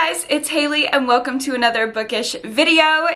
guys, it's Haley and welcome to another bookish video.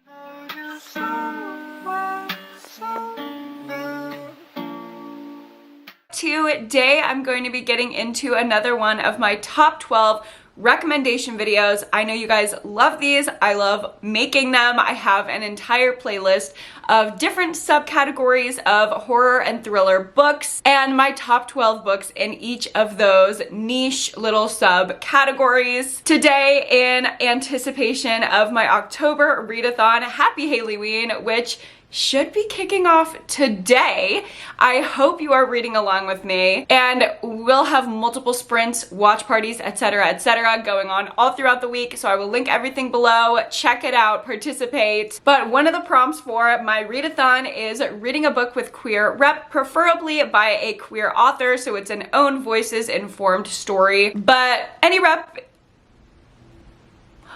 Today I'm going to be getting into another one of my top 12 recommendation videos. I know you guys love these. I love making them. I have an entire playlist of different subcategories of horror and thriller books and my top 12 books in each of those niche little subcategories. Today, in anticipation of my October readathon, happy Hailey-ween, which should be kicking off today. I hope you are reading along with me, and we'll have multiple sprints, watch parties, etc., going on all throughout the week, so I will link everything below. Check it out, participate. But one of the prompts for my readathon is reading a book with queer rep, preferably by a queer author, so it's an own voices informed story, but any rep.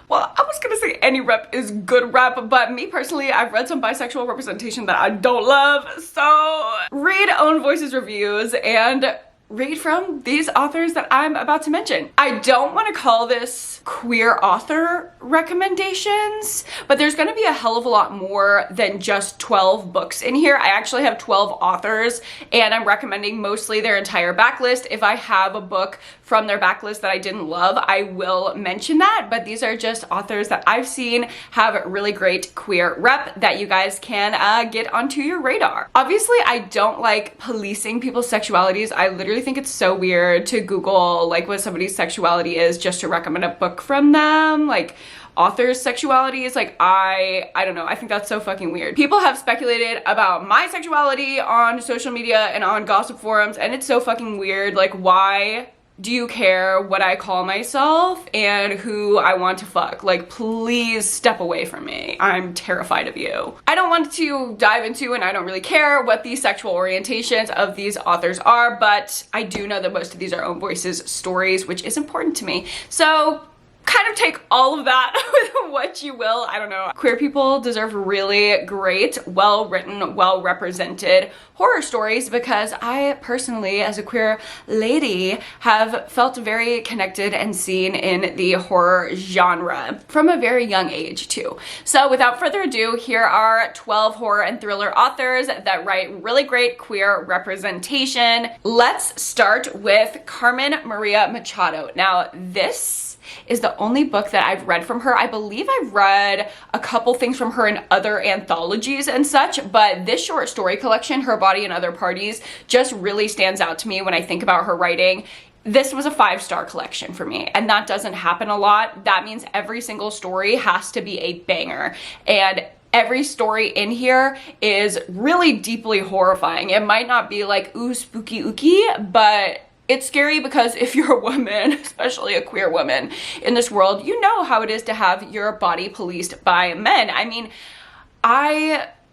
Well, I was gonna say any rep is good rep, but me personally, I've read some bisexual representation that I don't love, so read own voices reviews and read from these authors that I'm about to mention. I don't want to call this queer author recommendations, but there's going to be a hell of a lot more than just 12 books in here. I actually have 12 authors and I'm recommending mostly their entire backlist. If I have a book from their backlist that I didn't love, I will mention that, but these are just authors that I've seen have really great queer rep that you guys can get onto your radar. Obviously, I don't like policing people's sexualities. I literally think it's so weird to Google like what somebody's sexuality is just to recommend a book from them. Like authors' sexualities, like I don't know, I think that's so fucking weird. People have speculated about my sexuality on social media and on gossip forums, and it's so fucking weird. Like, why do you care what I call myself and who I want to fuck? Like, please step away from me. I'm terrified of you. I don't want to dive into, and I don't really care what the sexual orientations of these authors are, but I do know that most of these are own voices stories, which is important to me. So kind of take all of that with what you will. I don't know. Queer people deserve really great, well-written, well-represented horror stories because I personally, as a queer lady, have felt very connected and seen in the horror genre from a very young age too. So without further ado, here are 12 horror and thriller authors that write really great queer representation. Let's start with Carmen Maria Machado. Now, this is the only book that I've read from her. I believe I've read a couple things from her in other anthologies and such, but this short story collection, Her Body and Other Parties, just really stands out to me when I think about her writing. This was a 5-star collection for me, and that doesn't happen a lot. That means every single story has to be a banger, and every story in here is really deeply horrifying. It might not be like, ooh, spooky ooky, but it's scary because if you're a woman, especially a queer woman in this world, you know how it is to have your body policed by men. I mean,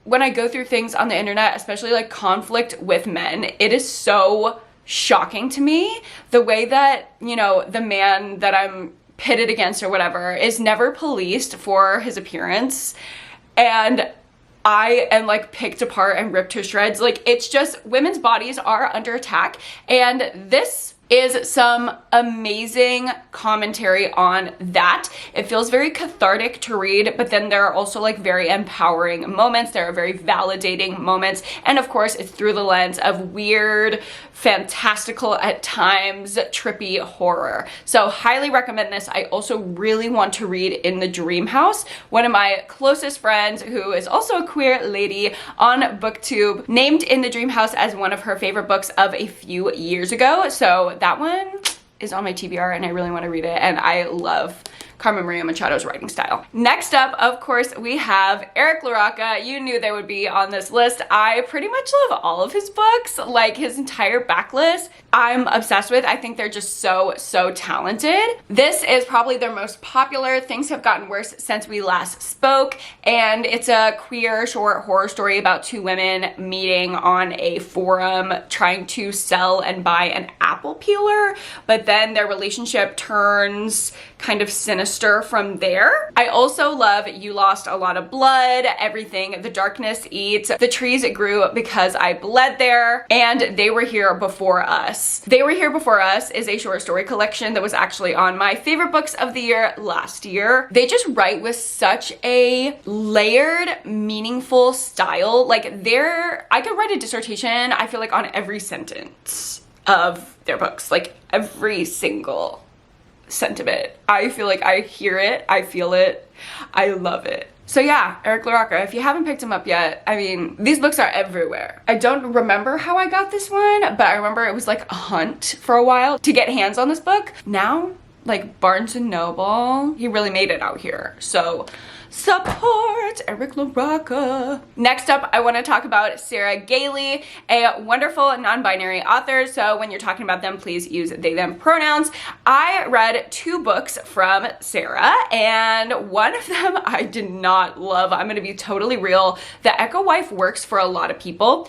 when I go through things on the internet, especially like conflict with men, it is so shocking to me the way that, you know, the man that I'm pitted against or whatever is never policed for his appearance, and I am like picked apart and ripped to shreds. Like, it's just, women's bodies are under attack, and this is some amazing commentary on that. It feels very cathartic to read, but then there are also like very empowering moments. There are very validating moments. And of course, it's through the lens of weird, fantastical, at times trippy horror. So highly recommend this. I also really want to read In the Dream House. One of my closest friends, who is also a queer lady on BookTube, named In the Dream House as one of her favorite books of a few years ago. So that one is on my TBR and I really want to read it, and I love Carmen Maria Machado's writing style. Next up, of course, we have Eric LaRocca. You knew they would be on this list. I pretty much love all of his books, like his entire backlist. I'm obsessed with. I think they're just so talented. This is probably their most popular. Things Have Gotten Worse Since We Last Spoke, and it's a queer short horror story about two women meeting on a forum trying to sell and buy an apple peeler, but then their relationship turns kind of sinister sinister from there. I also love You Lost a Lot of Blood, Everything the Darkness Eats, The Trees It Grew Because I Bled There, and They Were Here Before Us. They Were Here Before Us is a short story collection that was actually on my favorite books of the year last year. They just write with such a layered, meaningful style. Like I could write a dissertation, I feel like, on every sentence of their books, like every single sentiment. I feel like I hear it, I feel it, I love it. So yeah, Eric LaRocca, if you haven't picked him up yet, I mean, these books are everywhere. I don't remember how I got this one, but I remember it was like a hunt for a while to get hands on this book. Now, like Barnes & Noble, he really made it out here. So support Eric LaRocca. Next up, I want to talk about Sarah Gailey, a wonderful non-binary author. So when you're talking about them, please use they, them pronouns. I read 2 books from Sarah, and one of them I did not love. I'm going to be totally real. The Echo Wife works for a lot of people.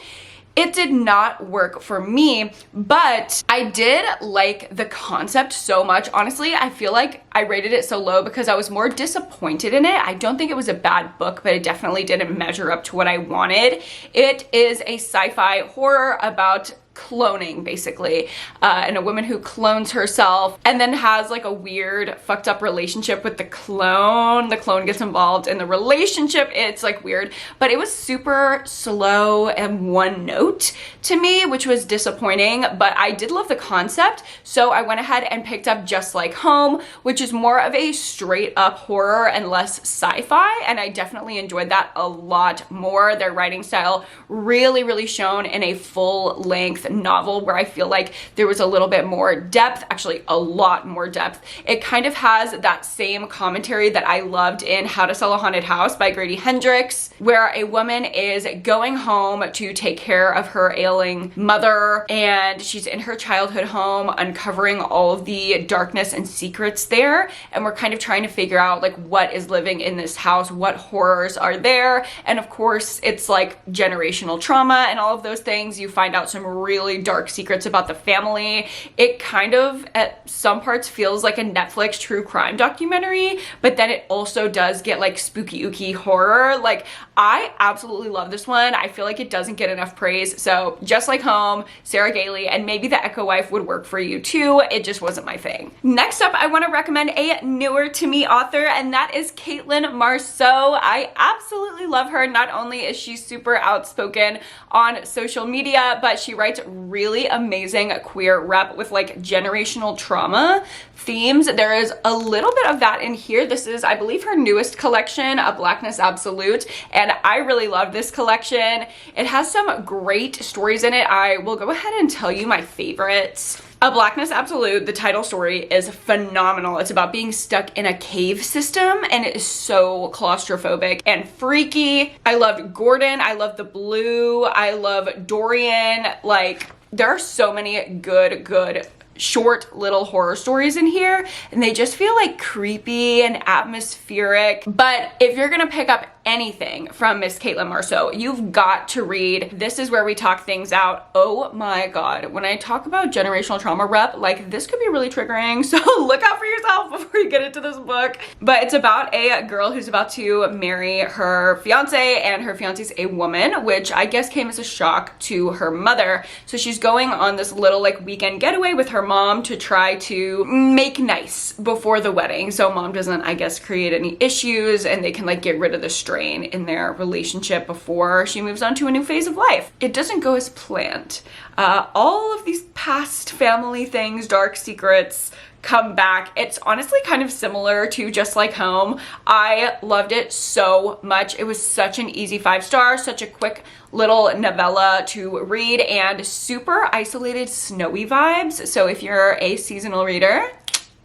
It did not work for me, but I did like the concept so much. Honestly, I feel like I rated it so low because I was more disappointed in it. I don't think it was a bad book, but it definitely didn't measure up to what I wanted. It is a sci-fi horror about cloning, basically, and a woman who clones herself and then has like a weird fucked up relationship with the clone. The clone gets involved in the relationship. It's like weird, but it was super slow and one note to me, which was disappointing, but I did love the concept. So I went ahead and picked up Just Like Home, which is more of a straight up horror and less sci-fi, and I definitely enjoyed that a lot more. Their writing style really shown in a full length novel where I feel like there was a little bit more depth, actually a lot more depth. It kind of has that same commentary that I loved in How to Sell a Haunted House by Grady Hendrix, where a woman is going home to take care of her ailing mother, and she's in her childhood home uncovering all of the darkness and secrets there, and we're kind of trying to figure out like what is living in this house, what horrors are there, and of course it's like generational trauma and all of those things. You find out some really dark secrets about the family. It kind of at some parts feels like a Netflix true crime documentary, but then it also does get like spooky ooky horror. Like I absolutely love this one. I feel like it doesn't get enough praise. So Just Like Home, Sarah Gailey, and maybe The Echo Wife would work for you too. It just wasn't my thing. Next up, I want to recommend a newer to me author, and that is Caitlin Marceau. I absolutely love her. Not only is she super outspoken on social media, but she writes really amazing queer rep with like generational trauma themes. There is a little bit of that in here. This is, I believe, her newest collection, A Blackness Absolute, and I really love this collection. It has some great stories in it. I will go ahead and tell you my favorites. A Blackness Absolute, the title story, is phenomenal. It's about being stuck in a cave system, and it is so claustrophobic and freaky. I loved Gordon. I love the blue. I love Dorian. Like, there are so many good short little horror stories in here, and they just feel like creepy and atmospheric. But if you're gonna pick up anything from Miss Caitlin Marceau, you've got to read This Is Where We Talk Things Out. Oh my god, when I talk about generational trauma rep, like this could be really triggering, so look out for yourself before you get into this book. But it's about a girl who's about to marry her fiance, and her fiance's a woman, which I guess came as a shock to her mother. So she's going on this little like weekend getaway with her mom to try to make nice before the wedding, so mom doesn't, I guess, create any issues, and they can like get rid of the strain in their relationship before she moves on to a new phase of life. It doesn't go as planned. All of these past family things, dark secrets, come back. It's honestly kind of similar to Just Like Home. I loved it so much. It was such an easy 5-star, such a quick little novella to read, and super isolated snowy vibes. So if you're a seasonal reader,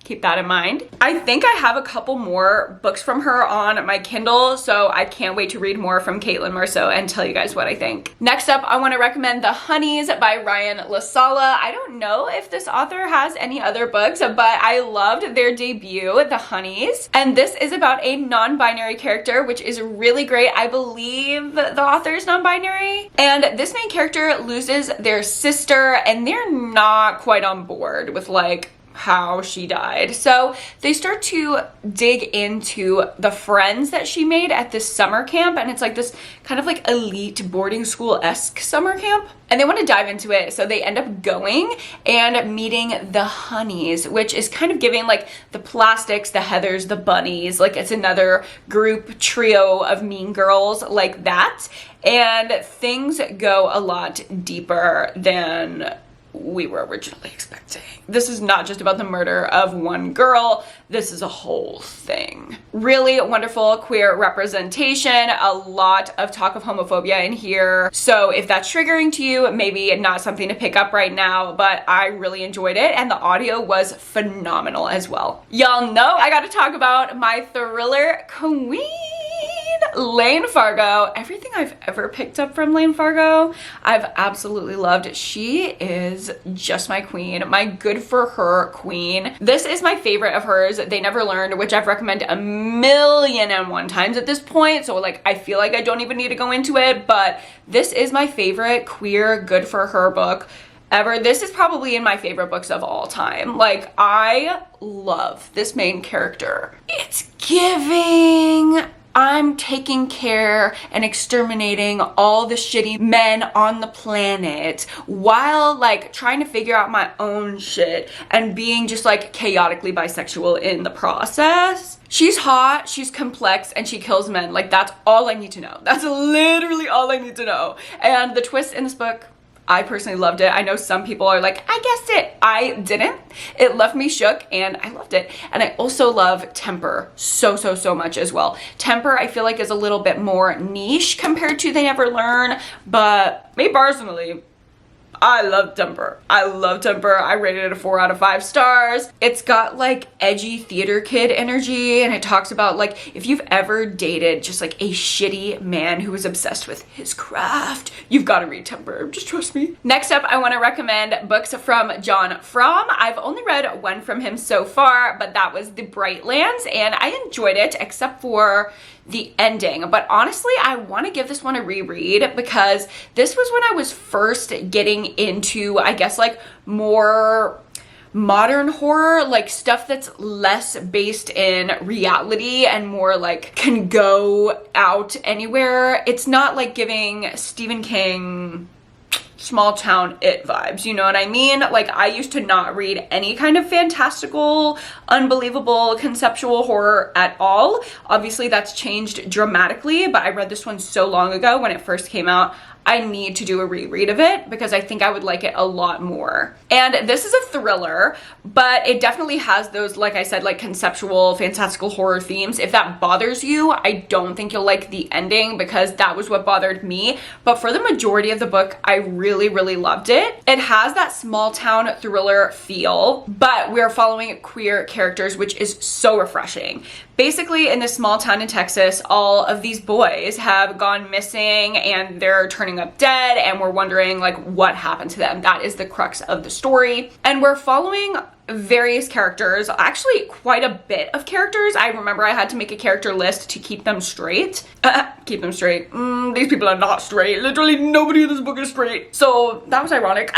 keep that in mind. I think I have a couple more books from her on my Kindle, so I can't wait to read more from Caitlin Marceau and tell you guys what I think. Next up, I want to recommend The Honeys by Ryan LaSala. I don't know if this author has any other books, but I loved their debut, The Honeys. And this is about a non-binary character, which is really great. I believe the author is non-binary. And this main character loses their sister, and they're not quite on board with like how she died. So they start to dig into the friends that she made at this summer camp, and it's like this kind of like elite boarding school-esque summer camp, and they want to dive into it. So they end up going and meeting the Honeys, which is kind of giving like the Plastics, the Heathers, the Bunnies, like it's another group trio of mean girls like that, and things go a lot deeper than we were originally expecting. This is not just about the murder of one girl, this is a whole thing. Really wonderful queer representation, a lot of talk of homophobia in here. So if that's triggering to you, maybe not something to pick up right now, but I really enjoyed it, and the audio was phenomenal as well. Y'all know I gotta talk about my thriller queen, Lane Fargo. Everything I've ever picked up from Lane Fargo, I've absolutely loved. She is just my queen, my good for her queen. This is my favorite of hers, They Never Learned, which I've recommended 1,000,001 times at this point, so like I feel like I don't even need to go into it, but this is my favorite queer good for her book ever. This is probably in my favorite books of all time. Like, I love this main character. It's giving I'm taking care and exterminating all the shitty men on the planet while like trying to figure out my own shit and being just like chaotically bisexual in the process. She's hot, she's complex, and she kills men. Like, that's all I need to know. That's literally all I need to know. And the twist in this book, I personally loved it. I know some people are like, I guessed it. I didn't. It left me shook, and I loved it. And I also love Temper so much as well. Temper, I feel like, is a little bit more niche compared to They Never Learn, but me personally, I love Temper. I love Temper. I rated it a 4 out of 5 stars. It's got like edgy theater kid energy, and it talks about like if you've ever dated just like a shitty man who was obsessed with his craft, you've got to read Temper. Just trust me. Next up, I want to recommend books from John Fromm. I've only read one from him so far, but that was The Brightlands, and I enjoyed it except for the ending. But honestly, I want to give this one a reread because this was when I was first getting into, I guess, like more modern horror, like stuff that's less based in reality and more like can go out anywhere. It's not like giving Stephen King small town It vibes, you know what I mean? Like, I used to not read any kind of fantastical, unbelievable, conceptual horror at all. Obviously that's changed dramatically, but I read this one so long ago when it first came out. I need to do a reread of it because I think I would like it a lot more. And this is a thriller, but it definitely has those, like I said, like conceptual, fantastical horror themes. If that bothers you, I don't think you'll like the ending because that was what bothered me. But for the majority of the book, I really loved it. It has that small town thriller feel, but we're following queer characters, which is so refreshing. Basically, in this small town in Texas, all of these boys have gone missing and they're turning up dead, and we're wondering like what happened to them. That is the crux of the story. And we're following various characters, actually quite a bit of characters. I remember I had to make a character list to keep them straight. Keep them straight. These people are not straight. Literally nobody in this book is straight. So that was ironic.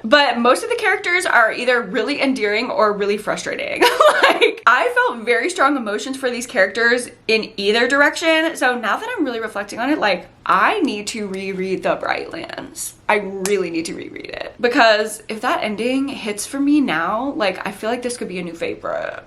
But most of the characters are either really endearing or really frustrating. Like, I felt very strong emotions for these characters in either direction. So now that I'm really reflecting on it, like, I need to reread The Brightlands. I really need to reread it. Because if that ending hits for me now, like, I feel like this could be a new favorite.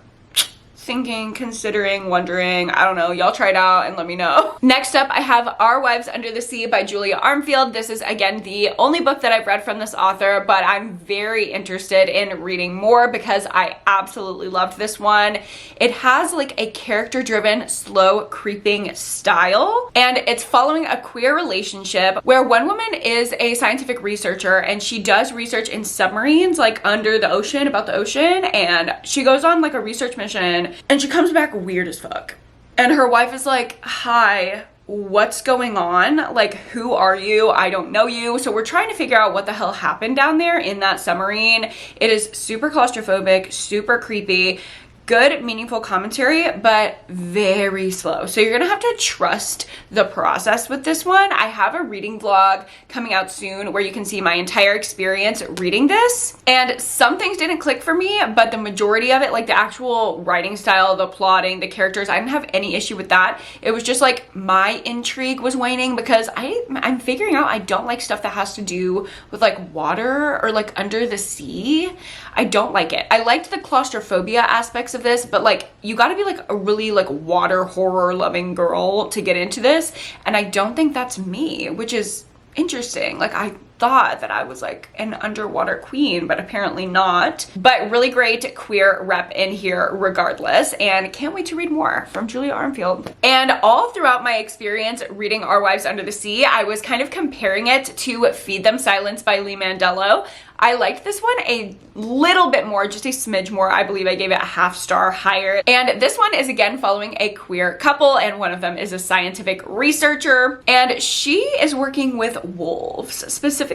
Thinking, considering, wondering, I don't know. Y'all try it out and let me know. Next up, I have Our Wives Under the Sea by Julia Armfield. This is, again, the only book that I've read from this author, but I'm very interested in reading more because I absolutely loved this one. It has like a character-driven, slow creeping style, and it's following a queer relationship where one woman is a scientific researcher and she does research in submarines, like under the ocean, about the ocean, and she goes on like a research mission and she comes back weird as fuck. And her wife is like, hi, what's going on? Like, who are you? I don't know you. So we're trying to figure out what the hell happened down there in that submarine. It is super claustrophobic, super creepy. Good, meaningful commentary, but very slow. So you're gonna have to trust the process with this one. I have a reading vlog coming out soon where you can see my entire experience reading this. And some things didn't click for me, but the majority of it, like the actual writing style, the plotting, the characters, I didn't have any issue with that. It was just like my intrigue was waning because I'm figuring out I don't like stuff that has to do with like water or like under the sea. I don't like it. I liked the claustrophobia aspects of this, but like you got to be like a really like water horror loving girl to get into this, and I don't think that's me, which is interesting. Like I thought that I was like an underwater queen, but apparently not. But really great queer rep in here regardless, and can't wait to read more from Julia Armfield. And all throughout my experience reading Our Wives Under the Sea, I was kind of comparing it to Feed Them Silence by Lee Mandello. I liked this one a little bit more, just a smidge more. I believe I gave it a half star higher. And this one is again following a queer couple, and one of them is a scientific researcher, and she is working with wolves, specifically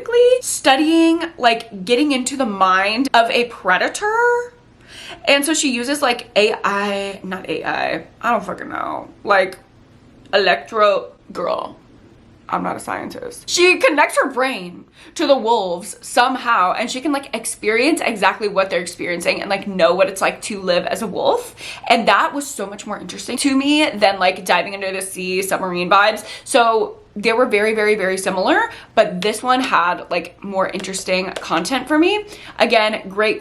studying like getting into the mind of a predator. And so she uses like I don't fucking know, like girl, I'm not a scientist. She connects her brain to the wolves somehow, and she can like experience exactly what they're experiencing and like know what it's like to live as a wolf. And that was so much more interesting to me than like diving under the sea submarine vibes. So they were very, very, very similar, but this one had like more interesting content for me. Again, great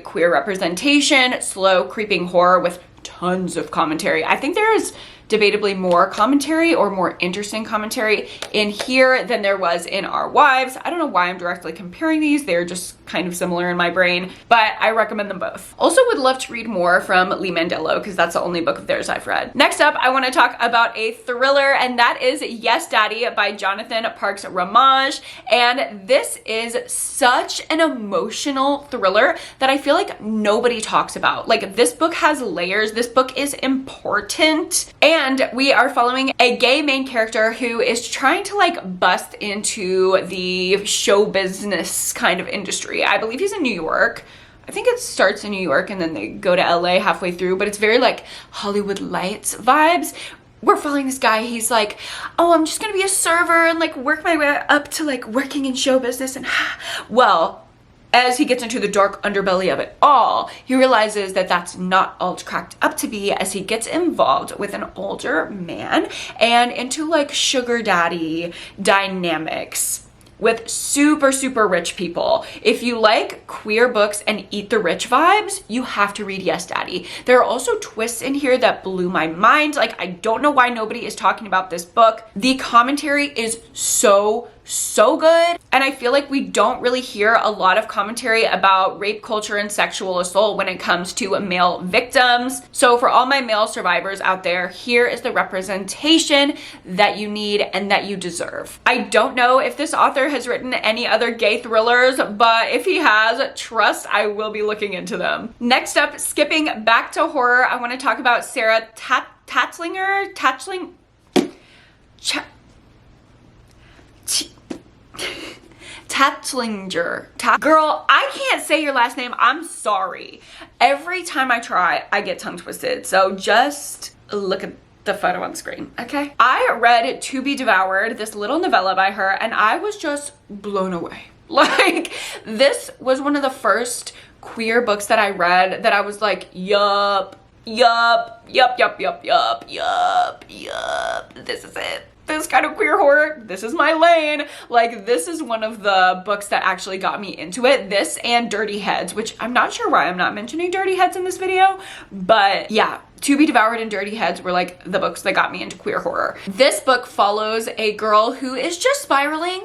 queer representation, slow creeping horror with tons of commentary. I think there is debatably more commentary or more interesting commentary in here than there was in Our Wives. I don't know why I'm directly comparing these. They're just kind of similar in my brain, but I recommend them both. Also would love to read more from Lee Mandello because that's the only book of theirs I've read. Next up, I want to talk about a thriller, and that is Yes Daddy by Jonathan Parks Ramage. And this is such an emotional thriller that I feel like nobody talks about. Like this book has layers. This book is important. And we are following a gay main character who is trying to like bust into the show business kind of industry. I believe he's in New York. I think it starts in New York and then they go to LA halfway through, but it's very like Hollywood Lights vibes. We're following this guy. He's like, oh, I'm just gonna be a server and like work my way up to like working in show business. And well, as he gets into the dark underbelly of it all, he realizes that that's not all it's cracked up to be, as he gets involved with an older man and into like sugar daddy dynamics with super rich people. If you like queer books and eat the rich vibes, you have to read Yes Daddy. There are also twists in here that blew my mind. Like, I don't know why nobody is talking about this book. The commentary is so good, and I feel like we don't really hear a lot of commentary about rape culture and sexual assault when it comes to male victims. So for all my male survivors out there, here is the representation that you need and that you deserve. I don't know if this author has written any other gay thrillers, but if he has, trust, I will be looking into them. Next up, skipping back to horror, I want to talk about Sarah Tatzlinger. Girl, I can't say your last name. I'm sorry. Every time I try, I get tongue twisted. So just look at the photo on screen, okay? I read To Be Devoured, this little novella by her, and I was just blown away. Like, this was one of the first queer books that I read that I was like, yup, this is it. This kind of queer horror, this is my lane. Like, this is one of the books that actually got me into it. This and Dirty Heads, which I'm not sure why I'm not mentioning Dirty Heads in this video, but yeah, To Be Devoured and Dirty Heads were like the books that got me into queer horror. This book follows a girl who is just spiraling,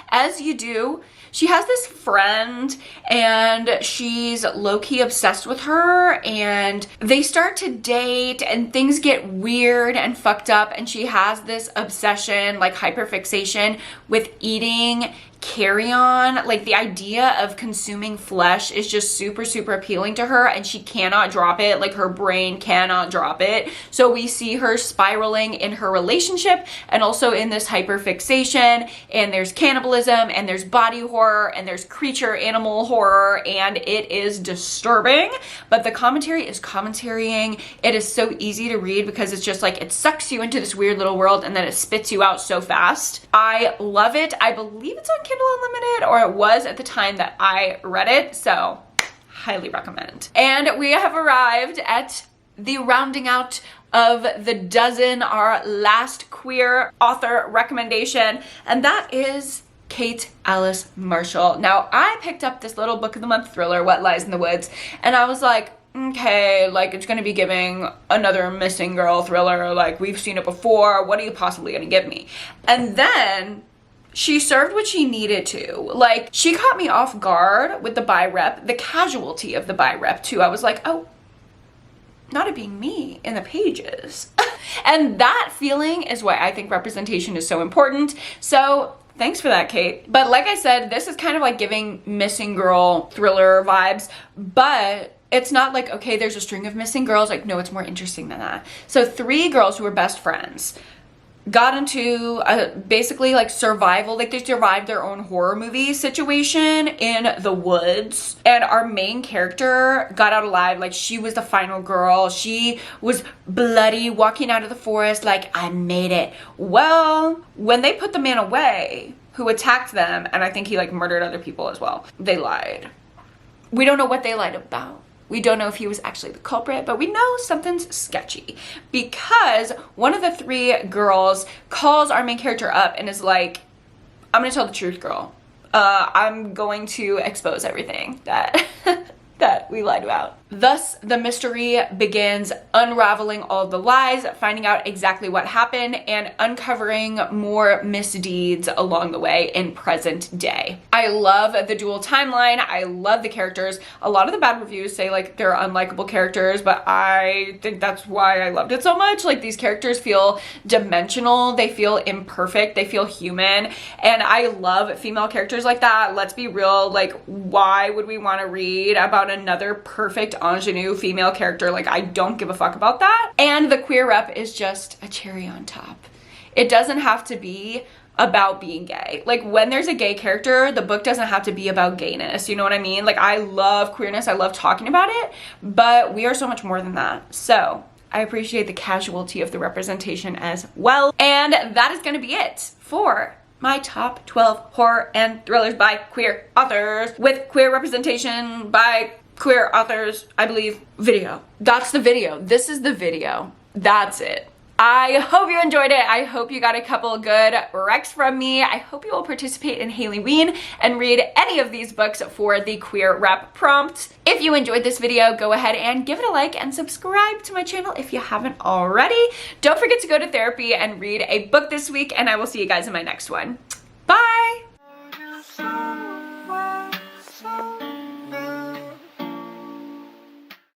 as you do. She has this friend and she's low-key obsessed with her, and they start to date and things get weird and fucked up, and she has this obsession, like hyperfixation with eating carry on. Like the idea of consuming flesh is just super, super appealing to her, and she cannot drop it. Like her brain cannot drop it. So we see her spiraling in her relationship and also in this hyperfixation, and there's cannibalism and there's body horror and there's creature animal horror, and it is disturbing. But the commentary is commentarying. It is so easy to read because it's just like it sucks you into this weird little world and then it spits you out so fast. I love it. I believe it's on Kindle Unlimited, or it was at the time that I read it, so highly recommend. And we have arrived at the rounding out of the dozen, our last queer author recommendation, and that is Kate Alice Marshall. Now, I picked up this little book of the month thriller, What Lies in the Woods, and I was like, okay, like it's gonna be giving another missing girl thriller, like we've seen it before, what are you possibly gonna give me? And then she served what she needed to. Like, she caught me off guard with the bi rep, the casualty of the bi rep too. I was like, oh, not it being me in the pages. And that feeling is why I think representation is so important. So thanks for that, Kate. But like I said, this is kind of like giving missing girl thriller vibes, but it's not like, okay, there's a string of missing girls. Like, no, it's more interesting than that. So 3 girls who were best friends got into a basically like survival, like they survived their own horror movie situation in the woods, and our main character got out alive. Like, she was the final girl. She was bloody, walking out of the forest like, I made it. Well, when they put the man away who attacked them, and I think he like murdered other people as well, they lied. We don't know what they lied about. We don't know if he was actually the culprit, but we know something's sketchy because one of the 3 girls calls our main character up and is like, I'm gonna tell the truth, girl. I'm going to expose everything that that we lied about. Thus, the mystery begins, unraveling all the lies, finding out exactly what happened, and uncovering more misdeeds along the way in present day. I love the dual timeline. I love the characters. A lot of the bad reviews say like they're unlikable characters, but I think that's why I loved it so much. Like, these characters feel dimensional, they feel imperfect, they feel human, and I love female characters like that. Let's be real, like, why would we want to read about another perfect ingenue female character? Like, I don't give a fuck about that. And the queer rep is just a cherry on top. It doesn't have to be about being gay. Like, when there's a gay character, the book doesn't have to be about gayness, you know what I mean? Like, I love queerness, I love talking about it, but we are so much more than that. So I appreciate the casualty of the representation as well. And that is gonna be it for my top 12 horror and thrillers by queer authors with queer representation by queer authors, I believe, video. That's the video. This is the video. That's it. I hope you enjoyed it. I hope you got a couple good recs from me. I hope you will participate in Halloween and read any of these books for the queer rep prompt. If you enjoyed this video, go ahead and give it a like and subscribe to my channel if you haven't already. Don't forget to go to therapy and read a book this week, and I will see you guys in my next one. Bye!